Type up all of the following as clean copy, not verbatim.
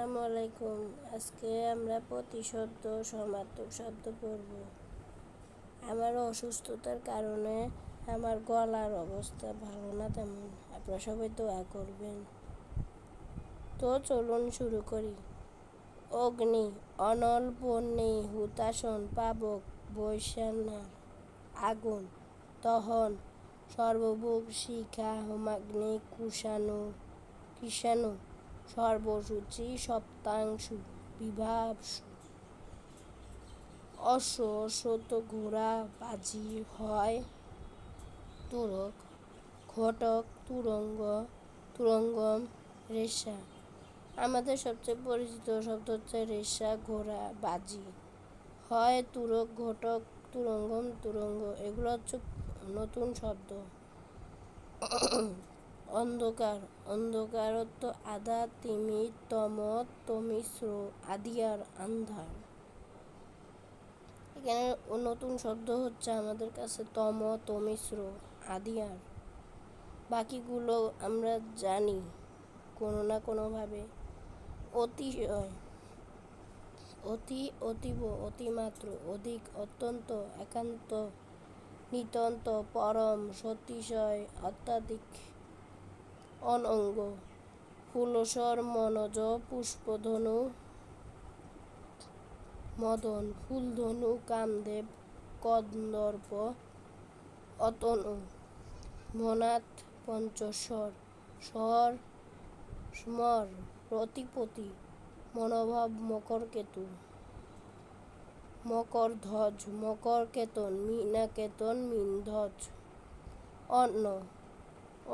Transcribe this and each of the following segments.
আসসালামু আলাইকুম। আজকে আমরা প্রতিশব্দ সমার্থক শব্দ পড়ব। আমার অসুস্থতার কারণে আমার গলার অবস্থা ভালো না তেমন। আপনারা সবাই দোয়া করবেন। তো চলুন শুরু করি। অগ্নি, অনল, বহ্নি, হুতাশন, পাবক, বৈশানা, আগুন, দহন, সর্বভোগ, শিখা, হোমাগ্নি, কৃষাণু, সর্বসূচি, সপ্তাংশু, বিভাবসু, অশ্ব, ঘোড়া, বাজি, হয়, তুরক, ঘটক, তুরঙ্গম, রেশা। আমাদের সবচেয়ে পরিচিত শব্দ হচ্ছে রেশা, ঘোড়া, বাজি। হয়, তুরক, ঘটক, তুরঙ্গ এগুলো হচ্ছে নতুন শব্দ। অন্ধকার অর্থ আধা, তিমির, তম, তমিশ্র, আদিয়ার, আন্ধার। এখানে নতুন শব্দ হচ্ছে আমাদের কাছে তম, তমিশ্র, আদিয়ার। বাকিগুলো আমরা জানি কোনো না কোনোভাবে। অতিশয়, অতি, অতীব, অতিমাত্র, অধিক, অত্যন্ত, একান্ত, নিতান্ত, পরম, সতিশয়, অত্যাধিক। অনঙ্গ, ফুলসর, মনোজ, পুষ্পধনু, মদন, ফুলধনু, কামদেব, কন্দর্প, অতনু, মনাথ, পঞ্চস্বর, স্বর, স্মর, রতিপতি, মনোভাব, মকরকেতু, মকরধ্বজ, মকরকেতন, মীনাকেতন, মীনধ্বজ।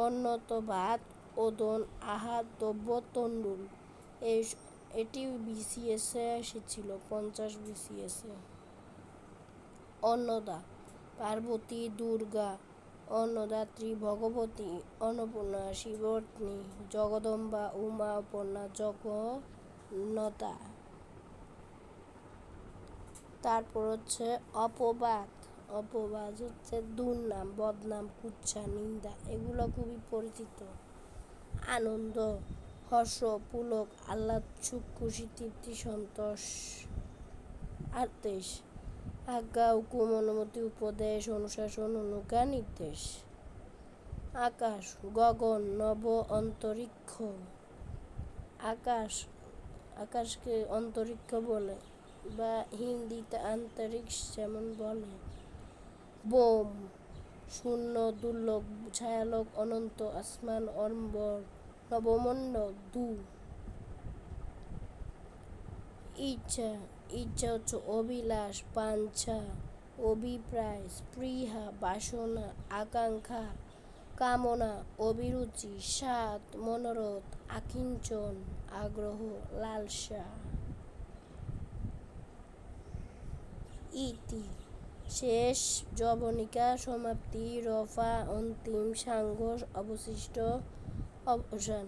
অন্নত, ভাত, ওদন, আহার, দ্রব্য, তণ্ডুল। এটি বিসিএসে এসেছিল 50 বিসিএসে। অন্নদা, পার্বতী, দুর্গা, অন্নদাত্রী, ভগবতী, অন্নপূর্ণা, শিবরত্নী, জগদম্বা, উমা, অপর্ণা, জগন্নতা। তারপর হচ্ছে অপবাদ হচ্ছে দুর্নাম, বদনাম, কুৎসা, নিন্দা। এগুলো খুবই পরিচিত। আনন্দ, হর্ষ, পুলক, আহ্লাদ, সুখ, খুশি, তৃপ্তি, সন্তোষ। আদেশ, আজ্ঞা, হুকুম, অনুমতি, উপদেশ, অনুশাসন, অনুজ্ঞা, নির্দেশ। আকাশ, গগন, নভ, অন্তরিক্ষ। আকাশকে অন্তরিক্ষ বলে বা হিন্দিতে আন্তরিক্ষ যেমন বলে। বোম, শূন্য, দুর্লভ, ছায়ালোক, অনন্ত, আসমান, অম্বর, নবমণ্ডল, দু। ইচ্ছা হচ্ছে অভিলাষ, বাঞ্ছা, অভিপ্রায়, স্পৃহা, বাসনা, আকাঙ্ক্ষা, কামনা, অভিরুচি, স্বাদ, মনোরথ, আকিঞ্চন, আগ্রহ, লালসা। ইতি, শেষ, যবনিকা, সমাপ্তি, রফা, অন্তিম, সাঙ্গ, অবশিষ্ট, অবসান।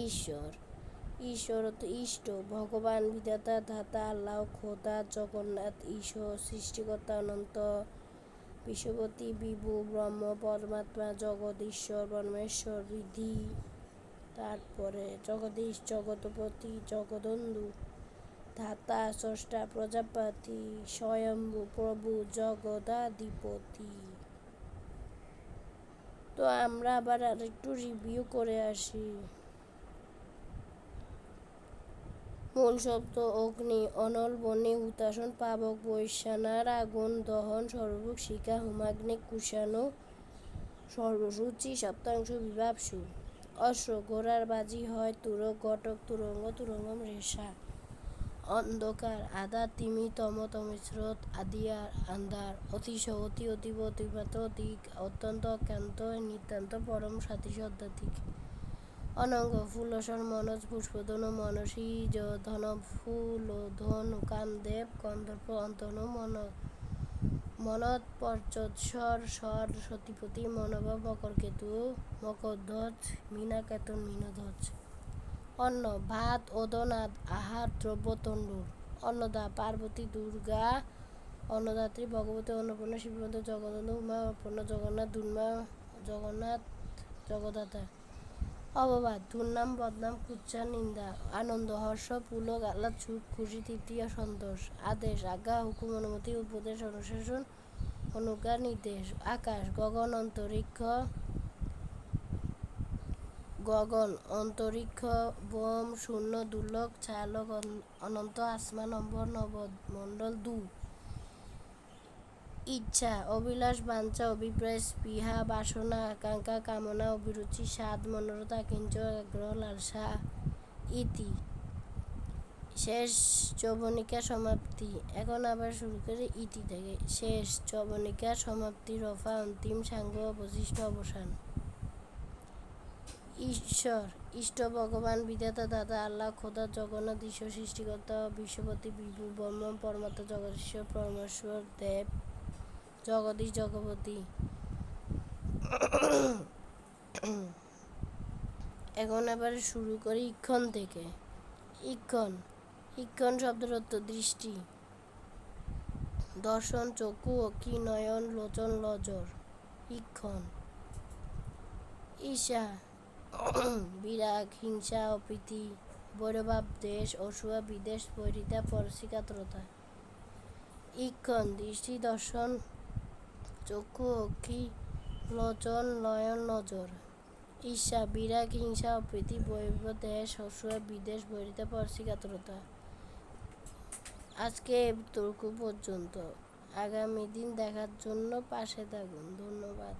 ঈশ্বর অর্থ ইষ্ট, ভগবান, বিধাতা, ধাতা, আল্লাহ, খোদা, জগন্নাথ, ঈশ্বর, সৃষ্টিকর্তা, অনন্ত, বিশ্বপতি, বিভু, ব্রহ্ম, পরমাত্মা, জগৎ, ঈশ্বর, পরমেশ্বর, বিধি। তারপরে জগদীশ, জগৎপতি, জগদন্ধু, ধাতা, স্রষ্টা, প্রজাপতি, স্বয়ম্ভু, প্রভু, জগদাধিপতি। তো আমরা আবার আরেকটু রিভিউ করে আসি। মূল শব্দ অগ্নি, অনল, বহ্নি, হুতাশন, পাবক, বৈশানার, আগুন, দহন, সর্বভোগ, শিখা, হোমাগ্নি, কৃষাণু, সর্বসূচি, সপ্তাংশু, বিভাবসু। অশ্ব, ঘোড়ার, বাজি, হয়, তুরক, ঘটক, তুরঙ্গম, রেশা। অন্ধকার, আধা, তিমি, তম, তমিশ্র, আদিয়ার, আন্ধার। অতিশয়, অতি, অতীব, অতিমাত্র, অধিক, অত্যন্ত, অত্যন্ত, নিতান্ত, পরম, সাতিশয়, অত্যাধিক। অনঙ্গ, ফুলসর, মনোজ, পুষ্পধনু, মনসী, ধন, ফুলধনু, কামদেব, কন্দর্প, অন্তনু, মনৎ, পঞ্চস্বর, স্বর, সতিপতি, মনোভাব, মকরকেতু, মকরধ্বজ, মীনাকেতন, মীনধ্বজ। অন্ন, ভাত, ওদন, আহার, দ্রব্য, তণ্ডুল। অন্নদা, পার্বতী, দুর্গা, অন্নদাত্রী, ভগবতী, অন্নপূর্ণা, শিবরত্নী, জগদম্বা, উমা, অপর্ণা, জগন্নাথ, দুর্গা, জগন্নাথ, জগদ্ধাতা। অপবাদ, দুর্নাম, বদনাম, কুৎসা, নিন্দা। আনন্দ, হর্ষ, পুলক, আহ্লাদ, সুখ, খুশি, তৃপ্তি, সন্তোষ। আদেশ, আজ্ঞা, হুকুম, অনুমতি, উপদেশ, অনুশাসন, অনুজ্ঞা, নির্দেশ। আকাশ, গগন, অন্তরিক্ষ, ব্যোম, শূন্য, দুর্লভ, ছায়ালোক, অনন্ত, আসমান, অম্বর, নভমণ্ডল। দু, ইচ্ছা, অভিলাষ, বাঞ্ছা, অভিপ্রায়, স্পৃহা, বাসনা, আকাঙ্ক্ষা, কামনা, অভিরুচি, স্বাদ, মনোরথ, আকিঞ্চন, আগ্রহ, লালসা। ইতি, শেষ, যবনিকা, সমাপ্তি। এখন আবার শুরু করে ইতি থেকে। শেষ, যবনিকা, সমাপ্তি, রফা, অন্তিম, সাঙ্গ, অবশিষ্ট, অবসান। ঈশ্বর, ইষ্ট, ভগবান, বিধাতা, দাতা, আল্লাহ, খোদা, জগন্নাথ, ঈশ্বর, সৃষ্টিকর্তা, বিশ্বপতি, বিভু, ব্রহ্ম, পরমাত্মা, জগদীশ্বর, পরমেশ্বর, দেব, জগদীশ, জগৎপতি। এখন আবার শুরু করি ইক্ষণ থেকে। ইক্ষণ, ইক্ষণ শব্দের অর্থ দৃষ্টি, দর্শন, চক্ষু, অক্ষি, নয়ন, লোচন, লজর। ইক্ষণ। ঈর্ষা, বিরাগ, হিংসা, অপ্রীতি, বৈরভাব, দ্বেষ, অসূয়া, বিদ্বেষ, বৈরিতা, পরশ্রীকাতরতা। ইক্ষণ, দৃষ্টি, দর্শন, চক্ষু, অক্ষি, লোচন, নয়ন, নজর। ঈর্ষা, বিরাগ, হিংসা, অপ্রীতি, বৈরভাব, দ্বেষ, অসূয়া, বিদ্বেষ, বৈরিতা, পরশ্রীকাতরতা। আজকে এতটুকু পর্যন্ত। আগামী দিন দেখার জন্য পাশে থাকুন। ধন্যবাদ।